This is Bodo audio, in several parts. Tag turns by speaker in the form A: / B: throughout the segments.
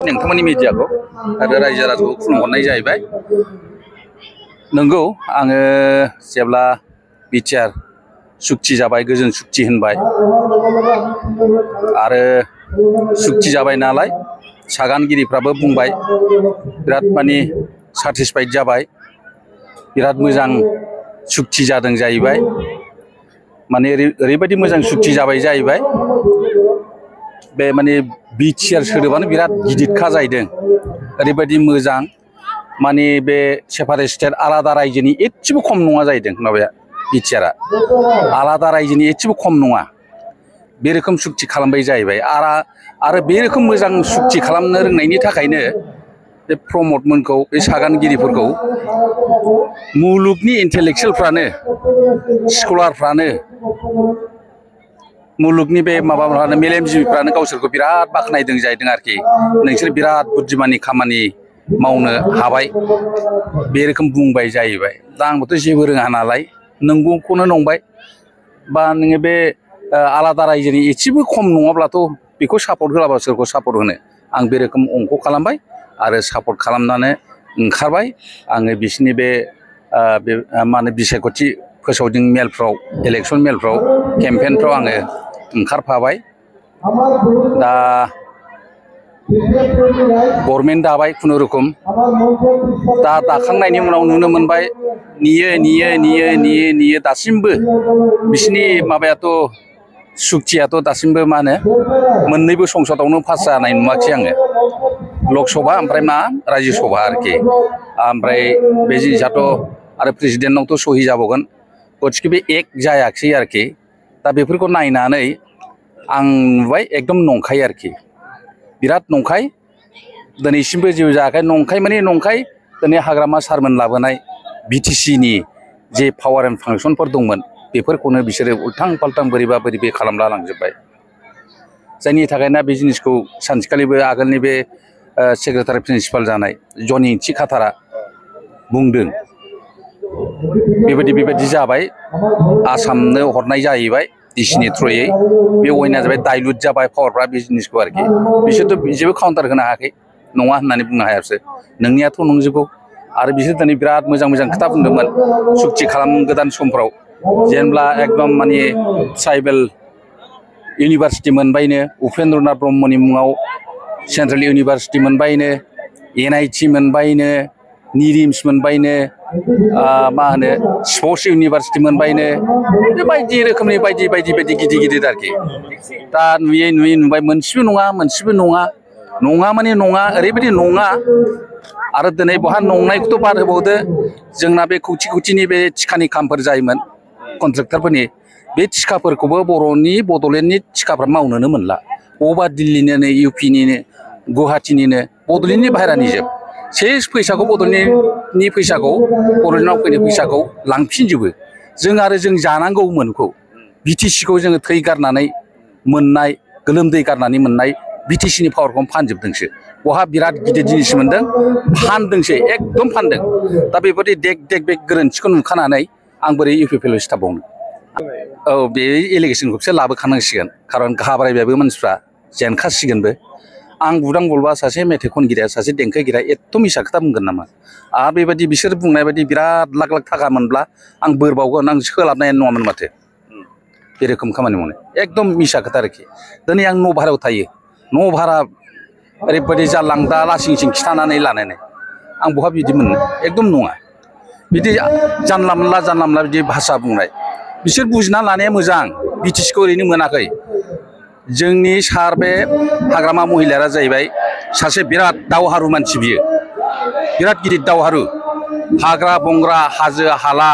A: नोंथांमोननि मिडियाखौ आरो रायजो राजाखौ खुलुमहरनाय जाहैबाय। नंगौ आङो जेब्ला बिटिआर सुक्ति जाबाय गोजोन सुक्ति होनबाय आरो सुक्ति जाबाय नालाय सागानगिरिफ्राबो बुंबाय बिराद माने सेटिसफाइड जाबाय, बिराद मोजां सुक्ति जादों जाहैबाय। माने ओरैबायदि मोजां सुक्ति जाबाय जाहैबाय बे माने बिटिआर सोदोबानो बिराद गिदिरखा जाहैदों। ओरैबायदि मोजां माने बे सेपारेट स्टेट आलादा रायजोनि एसेबो खम नङा जाहैदों माबाया बिटिआरआ आलादा रायजोनि एसेबो खम नङा बे रोखोम सुक्ति खालामबाय जाहैबाय। आरो बे रोखोम मोजां सुक्ति खालामनो रोंनायनि थाखायनो बे प्रमदमोनखौ बे सागानगिरिफोरखौ मुलुगनि इन्टेलेक्सुयेलफ्रानो स्कलारफ्रानो मुलुगनि बे माबाफ्रानो मेलेमजिबिफ्रानो गावसोरखौ बिराद बाख्नायदों जाहैदों आरोखि। नोंसोर बिराद बुद्धिमाननि खामानि मावनो हाबाय बे रोखोम बुंबाय जाहैबाय। दा आंबोथ' जेबो रोङा नालाय नंगौखौनो नंबाय बा नोङो बे आलादा रायजोनि एसेबो खम नङाब्लाथ' बेखौ सापर्ट होलाबा सोरखौ सापर्ट होनो। आं बे रोखोम अंख खालामबाय आरो सापर्ट खालामनानै ओंखारबाय। आङो बिसोरनि बे मा होनो बिसायख'थि फोसावदिं मेलफ्राव इलेक्सन मेलफ्राव केम्पेनफ्राव आङो ओंखारफाबाय। दा गभर्नमेन्ट दाबाय खुनुरुखुम। दा दाखांनायनि उनाव नुनो मोनबाय नेयो दासिमबो बिसोरनि माबायाथ' सुक्तियाथ' दासिमबो मा होनो मोननैबो संसदआवनो पास जानाय नुवाखिसै आङो, लकसभा ओमफ्राय मा रायजो सभा आरोखि। ओमफ्राय बे जिनिसाथ' आरो प्रेसिडेन्टनावथ' सहि जाबावगोन, गथिखे बे एक जायाखिसै आरोखि। दा बेफोरखौ नायनानै आं नुबाय एकदम नंखाय आरोखि, बिराद नंखाय। दिनैसिमबो जेबो जायाखै, नंखाय माने नंखाय। दिनै हाग्रामा सारमोन लाबोनाय बिटिसिनि जे पावार एन्ड फांसनफोर दंमोन बेफोरखौनो बिसोरो उल्थां फाल्थां बोरैबा बोरैबि खालामला लांजोब्बाय। जायनि थाखायनो बे जिनिसखौ सानसेखालिबो आगोलनि बे सेक्रेटारि प्रिन्सिपाल जानाय जनि थिखाथारा बुंदों बेबायदि जाबाय, आसामनो हरनाय जाहैबाय डिसिनि थ्रुयै। बे अयना जाबाय दाइलुट जाबाय पावारफ्रा बे जिनिसखौ आरोखि। बिसोरथ' जेबो काउन्टार होनो हायाखै, नङा होननानै बुंनो हायासो। नोंनियाथ' नंजोबगौ। आरो बिसोर दिनै बिराद मोजां मोजां खोथा बुंदोंमोन सुक्ति खालाम गोदान समफ्राव, जेनेब्ला एकदम माने ट्राइबेल इउनिभारसिटि मोनबायनो, उपेन्द्रनाथ ब्रह्मनि मुङाव सेन्ट्रेल इउनिभारसिटि मोनबायनो, NIT मोनबायनो, निरिम्स मोनबायनो, मा होनो स्पर्टस इउनिभारसिटि मोनबायनो, बे बायदि रोखोमनि बायदि गिदिर आरोखि। दा नुयै नुबाय मोनसेबो नङा माने नङा, ओरैबायदि नङा। आरो दिनै बहा नंनायखौथ' बाद होबावदो, जोंना बे खौथिनि बे थिखानि खामफोर जायोमोन कन्ट्रेक्टरफोरनि, बे थिखाफोरखौबो बर'नि बड'लेण्डनि थिखाफ्रा मावनोनो मोनला। बबेबा दिल्लीनिनो UPनिनो गुवाहाटीनिनो बड'लेण्डनि बाहेरानि जोब सेस फैसाखौ बड'लेण्डनि फैसाखौ बड'लेण्डआव फैनाय फैसाखौ लांफिनजोबो। जों जानांगौमोनखौ बिटिसिखौ जोङो थै गारनानै मोननाय गोलोमदै गारनानै मोननाय बिटिसिनि पावारखौनो फानजोबदोंसो। बहा बिराद गिदिर जिनिस मोनदों फानदोंसो, एकदम फानदों। दा बेबायदि देग बे गोरोन्थिखौ नुखानानै आं बोरै UPPL सिथाबबावनो। औ बे एलिगेसनखौसो लाबोखानांसिगोन, खारन घाबरायबायबो मानसिफ्रा जेनखासिगोनबो। आं बुदां बलबा सासे मेथाइ खनगिरिया सासे देंखोगिरिया एथ' मिसा खोथा बुंगोन नामा? आरो बेबायदि बिसोर बुंनाय बायदि बिराद लाख थाखा मोनब्ला आं बोरबावगोन, आं सोलाबनाय नङामोन माथो बे रोखोम खामानि मावनो। एकदम मिसा खोथा आरोखि। दिनै आं न' भारायाव थायो, न' भारा ओरैबायदि जारलांदा लासिंसिं खिथानानै लानानै आं बहा बिदि मोननो, एकदम नङा। बिदि जानला मोनला बिदि भाषा बुंनाय, बिसोर बुजिना लानाया मोजां। बिटिसिखौ ओरैनो मोनाखै। जोंनि सार बे हाग्रामा महिलारा जाहैबाय सासे बिराद दावहारु मानसि, बियो बिराद गिदिर दावहारु। हाग्रा बंग्रा हाजो हाला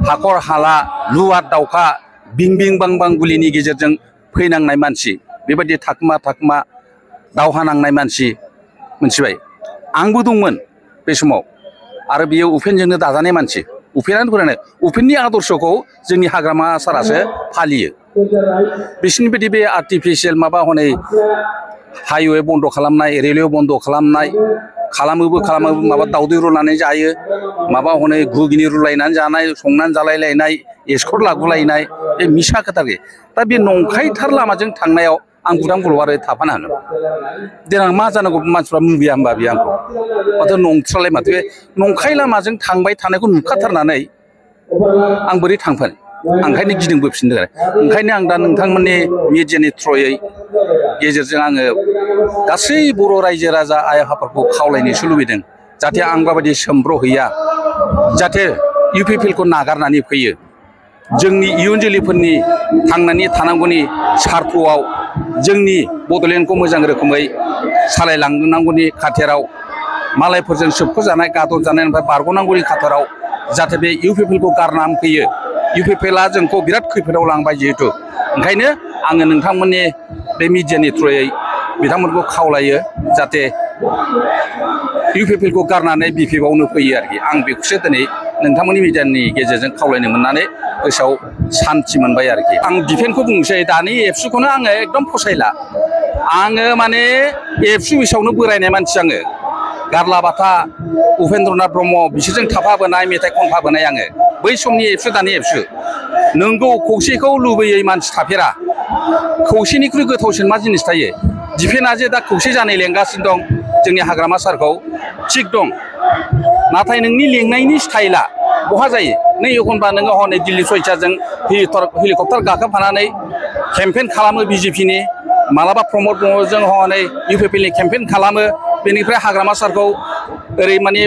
A: हाखर हाला लुवार दावखा बिं बां गुलिनि गेजेरजों फैनांनाय मानसि, बेबायदि थाखोमा दावहा नांनाय मानसि, मिथिबाय। आंबो दंमोन बे समाव। आरो बियो उपेनजोंनो दाजानाय मानसि, उपेनानो फोरोंनाय। उपेननि आदर्शखौ जोंनि हाग्रामा सारासो फालियो। बिसोरनि बायदि बे आर्टिफिसियेल माबा हनै हाइवे बन्द' खालामनाय, रेलवे बन्द' खालामनाय खालामोबो माबा दावदै रुनानै जायो, माबा हनै घुगिनि रुलायनानै जानाय, संनानै जालायलायनाय, एस्कर्ट लाबोलायनाय, बे मिसा खोथा गैया। दा बे नंखायथार लामाजों थांनायाव आं बुदां बुलवा आरो थाफानो हागोन देनां मा जानांगौ मानसिफ्रा मुगैया होमबा बे आंखौ माथो नंथ्रालाय माथो नंखाय लामाजों थांबाय थानायखौ नुखाथारनानै आं बोरै थांफानो ओंखायनो गिदिंबोफिनदों आरो ओंखायनो आं दा नोंथांमोननि मिडियानि थ्रुयै गेजेरजों आङो गासै बर' रायजो राजा आइ आफाफोरखौ खावलायनोसो लुबैदों जाहाथे आं बायदि सोमब्र'हैया जाहाथे इउपिपिएलखौ नागारनानै फैयो जोंनि इयुन जोलैफोरनि थांनानै थानांगौनि सार्थआव जोंनि बड'लेण्डखौ मोजां रोखोमै सालायलांनांगौनि खाथिराव मालायफोरजों सोबख'जानाय गादबजानायनिफ्राय बारग'नांगौनि खाथिराव जाहाथे बे इउपिपिएलखौ गारनानै फैयो इउपिपिएलआ जोंखौ बिराद खैफोदाव लांबाय जिहेतु ओंखायनो आङो नोंथांमोननि बे मिडियानि थ्रुयै बिथांमोनखौ खावलायो जाहाथे इउपिपिएलखौ गारनानै बिपिएफआवनो फैयो आरोखि आं बेखौसो दिनै नोंथांमोननि मिडियानि गेजेरजों खावलायनो मोननानै गोसोआव सान्थि मोनबाय आरोखि आं डिफेन्सखौ बुंनोसै दानि एबसुखौनो आङो एकदम फसायला आङो माने एबसु बैसोआवनो बोरायनाय मानसि आङो गारलाबाथा उपेन्द्रनाथ ब्रह्म बिसोरजों थाफाबोनाय मेथाइ खनफाबोनाय आङो बै समनि एबसु दानि एबसु नोंगौ खौसेखौ लुबैयै मानसि थाफेरा खौसेनिख्रुइ गोथावसिन मा जिनिस थायो डिफेन्सआ जे दा खौसे जानाय लेंगासिनो दं जोंनि हाग्रामा सारखौ थिग दं नाथाय नोंनि लेंनायनि स्टाइला बहा जायो नै एखनबा नोङो हनै दिल्ली सयसाजों हेलिकप्टार गाखोफानानै केम्पेइन खालामो बिजेपिनि मालाबा प्रमद ब्रह्मजों हनै इउपिपिएलनि केम्पेइन खालामो बेनिफ्राय हाग्रामा सारखौ ओरै माने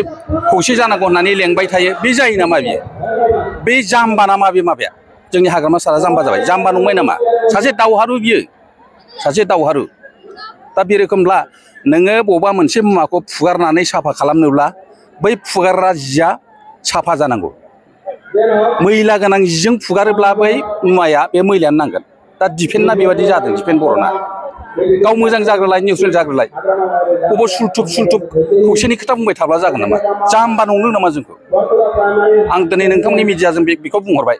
A: खौसे जानांगौ होननानै लेंबाय थायो बे जायो नामा बियो बे जाम्बा नामा बे माबाया जोंनि हाग्रामा सारा जाम्बा जाबाय जाम्बा नंबाय नामा सासे दावहारु बियो सासे दावहारु दा बे रोखोमब्ला नोङो बबेबा मोनसे मुवाखौ फुगारनानै साफा खालामनोब्ला बै फुगारग्रा जिया साफा जानांगौ मैला गोनां जिजों फुगारोब्ला बै मुवाया बे मैलायानो नांगोन दा डिफेन्सना बेबायदि जादों डिफेन्स बर'ना गाव मोजां जाग्रोलाय निउट्रेल जाग्रोलाय बबाव सुलथुब खौसेनि खोथा बुंबाय थाब्ला जागोन नामा जाम्बा नंदों नामा जोंखौ आं दिनै नोंथांमोननि मिडियाजों बेखौ बुंहरबाय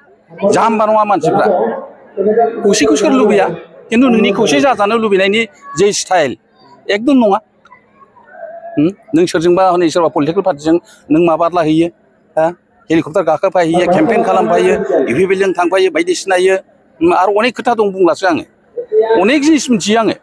A: जाम्बा नङा मानसिफ्रा खौसेखौ सोर लुबैया खिन्थु नोंनि खौसे जाजानो लुबैनायनि जे स्टाइल एकदम नङा नों सोरजोंबा हनै सोरबा पलिटिकेल पार्टिजों नों माबालाहैयो हेलिकप्टार गाखोफाहैयो केम्पेइन खालामफायो इउपिपिएलजों थांफायो बायदिसिनायो आरो अनेक खोथा दं बुंलासो आङो अनेक जिनिस मिथियो आङो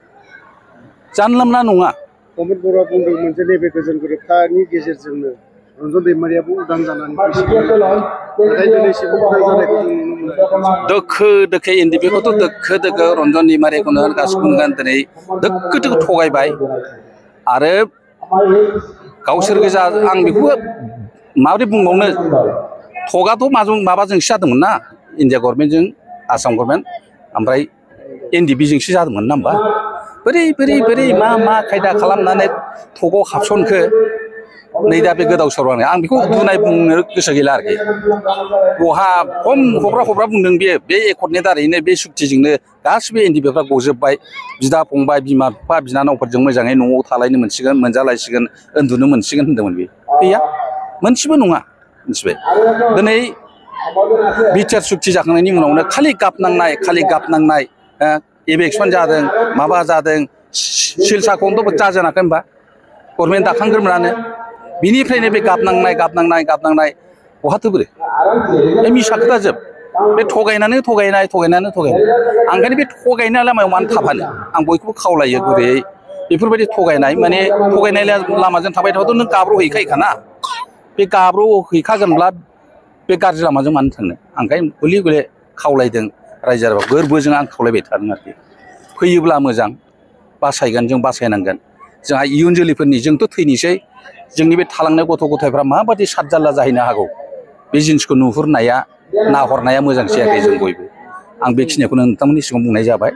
A: जानला मोनला नङा
B: प्रमद बर'आ बुंदोंमोन जे नैबे गोजोन गोरोबथानि गेजेरजोंनो रन्जन दैमारियाबो उदां जानानै नाथाय दिनैसिम उदां जानायखौ जों नुनो मोनो
A: दोखो दोखो एनडिएफबि खौथ' दोखो दोखो रन्जन दैमारिखौनो गासिखौबो नुगोन दिनै दोखो दोखो थगायबाय आरो गावसोर गोजा आं बेखौ माबोरै बुंबावनो थगाथ' माबाजोंसो जादोंमोन ना इन्डिया गभर्नमेन्टजों आसाम गभर्नमेन्ट ओमफ्राय एनडिएफबिजोंसो जादोंमोन ना होमबा बोरै मा खायदा खालामनानै थगाव हाबसनखो नै दा बे गोदाव सोराव आं बेखौ बुंनो गोसो गैला आरोखि बहा खम हब्रा बुंदों बे एकर्डनि दारैनो बे सुक्तिजोंनो गासिबो एनडिएफबिफ्रा गजोबबाय बिदा फंबाय बिमा बिफा बिनानावफोरजों मोजाङै न'आव थालायनो मोनसिगोन मोनजालायसिगोन उन्दुनो मोनसिगोन होनदोंमोन बे गैया मोनसेबो नङा मिथिबाय दिनै बिटिआर सुक्ति जाखांनायनि उनावनो खालि गाबनांनाय इलेक्सन जादों माबा जादों सिलसा खन्द'बो जाजेनाखै होनबा गभर्नमेन्ट दाखांग्रोमोनानो बिनिफ्रायनो बे गाबनांनाय बहाथो बोरो बे मिसा खोथा जोब बे थगायनानै ओंखायनो बे थगायनाय लामायाव मानो थाफानो आं बयखौबो खावलायो गुरैयै बेफोरबायदि थगायनाय लामाजों थाबाय थाबाथ' नों गाब्र'हैखायोना बे गाब्र'हैखागोनब्ला बे गाज्रि लामाजों मानो थांनो ओंखायनो गले गले खावलायदों रायजो राजाखौ गोरबोजों आं खावलायबाय थादों आरोखि फैयोब्ला मोजां बासायगोन जों बासायनांगोन जोंहा इयुन जोलैफोरनि जोंथ' थैनोसै जोंनि बे थालांनाय गथ' गथायफ्रा माबायदि साद जाल्ला जाहैनो हागौ बे जिनिसखौ नुहुरनाया नाहरनाया मोजांसै आरोखि जों बयबो आं बेखिनिखौनो नोंथांमोननि सिगाङाव बुंनाय जाबाय